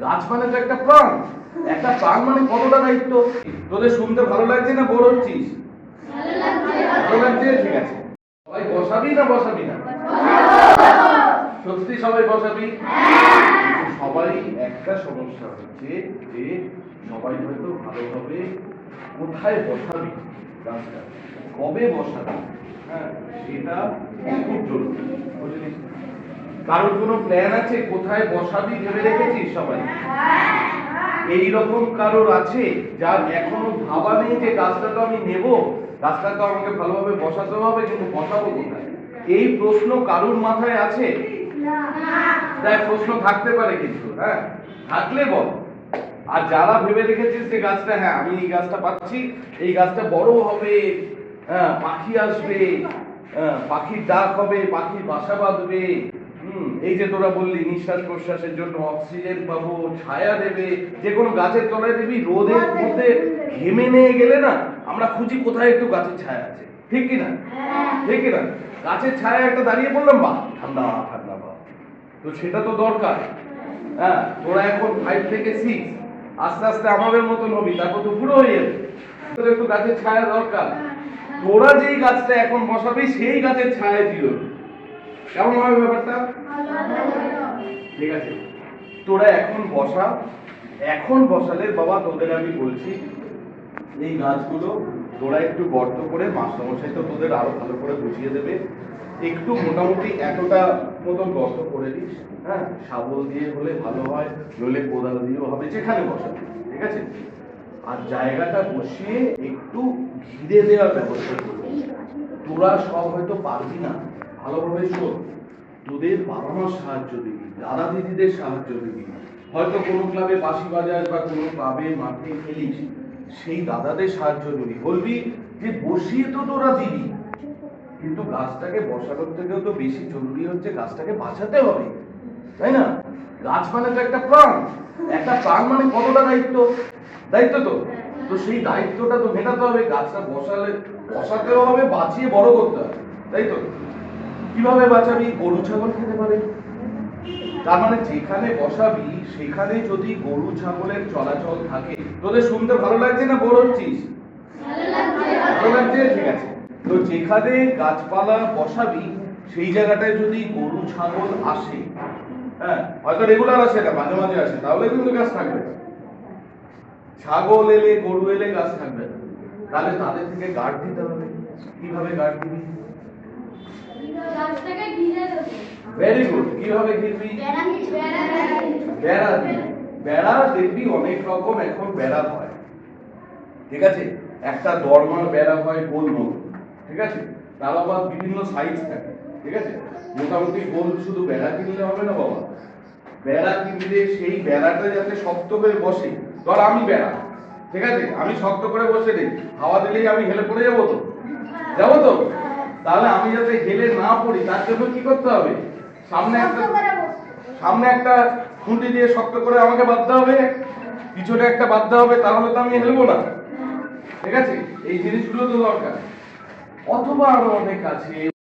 গাছ মানে তো একটা প্রাণ। একটা প্রাণ মানে কতটা দায়িত্ব। তোদের শুনতে ভালো লাগছে না বোর হচ্ছিস? ভালো লাগছে, ঠিক আছে। সবাই বসাবি না বসাবি না? সত্যি সবাই বসাবি? কিন্তু সবারই একটা সমস্যা হচ্ছে যে সবাই হয়তো ভালোভাবে কোথায় বসাবি গাছটা, কবে বসাবি, হ্যাঁ সেটা খুব জরুরি, বুঝলি? কারোর কোনো প্ল্যান আছে কোথায় বসাবি ভেবে রেখেছিস সবাই? এই রকম কারোর আছে যার এখনো ভাবা নেই যে গাছটা তো আমি নেব, গাছটা তো আমাকে ভালোভাবে বসাতে হবে, কিন্তু বসাবো কোথায়? এই প্রশ্ন কারোর মাথায় আছে? তাই প্রশ্ন থাকতে পারে কিন্তু, হ্যাঁ থাকলে বল। আর যারা ভেবে রেখেছিস যে গাছটা, হ্যাঁ আমি এই গাছটা পাচ্ছি, এই গাছটা বড় হবে, হ্যাঁ পাখি আসবে, হ্যাঁ পাখির ডাক হবে, পাখির বাসা বাঁধবে, এই যে তোরা বললি নিঃশ্বাস প্রশ্বাসের জন্য অক্সিজেন পাবো, ছায়া দেবে, যে কোনো গাছের তলায় দিবি, রোদের মধ্যে ঘেমে নিয়ে গেলে না আমরা খুঁজি কোথায় একটু গাছের ছায়া আছে, ঠিক কিনা? ঠিক কিনা? গাছের ছায়া একটা দাঁড়িয়ে পড়লাম, বাহ ঠান্ডা ঠান্ডা, বাহ, তো সেটা তো দরকার। হ্যাঁ তোরা এখন 5 থেকে 6, আস্তে আস্তে আমাদের মতন হবি, তারপর তো পুরো হয়ে যাবে, তোর একটু গাছের ছায়া দরকার। তোরা যেই গাছটা এখন বসাবি সেই গাছের ছায়ায় দিল, কেমন হবে ব্যাপারটা? ঠিক আছে, তোরা এখন বসা। এখন বসালে বাবা তোদের আমি বলছি, এই গাছগুলো তোরা একটু গর্ত করে, মাস্টারমশাই তো তোদের আরো ভালো করে বুঝিয়ে দেবে, একটু মোটামুটি এতটা মতন গর্ত করে দিস, হ্যাঁ শাবল দিয়ে হলে ভালো হয়, নইলে কোদাল দিয়েও হবে, যেখানে বসাবি, ঠিক আছে? আর জায়গাটা বসিয়ে একটু ঘিরে দেওয়ার ব্যবস্থা করবি। তোরা সব হয়তো পারবি না, ভালোভাবে শোন, তোদের বাবা মার সাহায্য দিবি, দাদা দিদিদের সাহায্য দিবি, হয়তো কোনো ক্লাবে বাঁশি বাজাস বা কোনো ক্লাবে মাঠে খেলিস, সেই দাদাদের সাহায্য দিবি, বলবি যে বসিয়ে তো তোরা দিবি, কিন্তু গাছটাকে বসানোর থেকেও তো বেশি জরুরি হচ্ছে গাছটাকে বাঁচাতে হবে, তাই না? গাছ মানে তো একটা প্রাণ। একটা প্রাণ মানে কতটা দায়িত্ব, দায়িত্ব তো, তো সেই দায়িত্বটা তো মেটাতে হবে। গাছটা বসাতেও হবে, বাঁচিয়ে বড় করতে হবে, তাই তো? কিভাবে বাঁচাবি? গরু ছাগল খেতে পারে, তার মানে যেখানে বসাবি সেখানে যদি গরু ছাগলের চলাচল থাকে। তোদের শুনতে ভালো লাগছে না বোর হচ্ছিস? ভালো লাগছে, ঠিক আছে। তো যেখানে গাছপালা বসাবি সেই জায়গাটায় যদি গরু ছাগল আসে, হ্যাঁ হয়তো রেগুলার আসে না, মাঝে মাঝে আসে, তাহলে কিন্তু গাছ থাকবে না। ছাগল এলে গরু এলে গাছ থাকবে না, তাহলে তাদের থেকে গার্ড দিতে হবে। কিভাবে গার্ড দিবি? ভেরি গুড, কিভাবে ঘিরবি? বেড়া দিবি। বেড়া দেখবি অনেক রকম এখন বেড়া হয়, ঠিক আছে? একটা দরমার বেড়া হয় গোল মতো, ঠিক আছে? তার আবার বিভিন্ন সাইজ থাকে, ঠিক আছে? মোটামুটি গোল শুধু বেড়া কিনলে হবে না বাবা, বেড়া কিনলে সেই বেড়াটা যাতে শক্ত হয়ে বসে। ধর আমি বেড়া, ঠিক আছে, আমি শক্ত করে বসে নেই, হাওয়া দিলেই আমি হেলে পড়ে যাবো তো, যাবো তো? তাহলে আমি যাতে হেলে না পড়ি তার জন্য কি করতে হবে? সামনে একটা খুঁটি দিয়ে শক্ত করে আমাকে বাঁধতে হবে, পিছনে একটা বাঁধতে হবে, তাহলে তো আমি হেলবো না, ঠিক আছে? এই জিনিসগুলো তো দরকার। অথবা আরো অনেক আছে।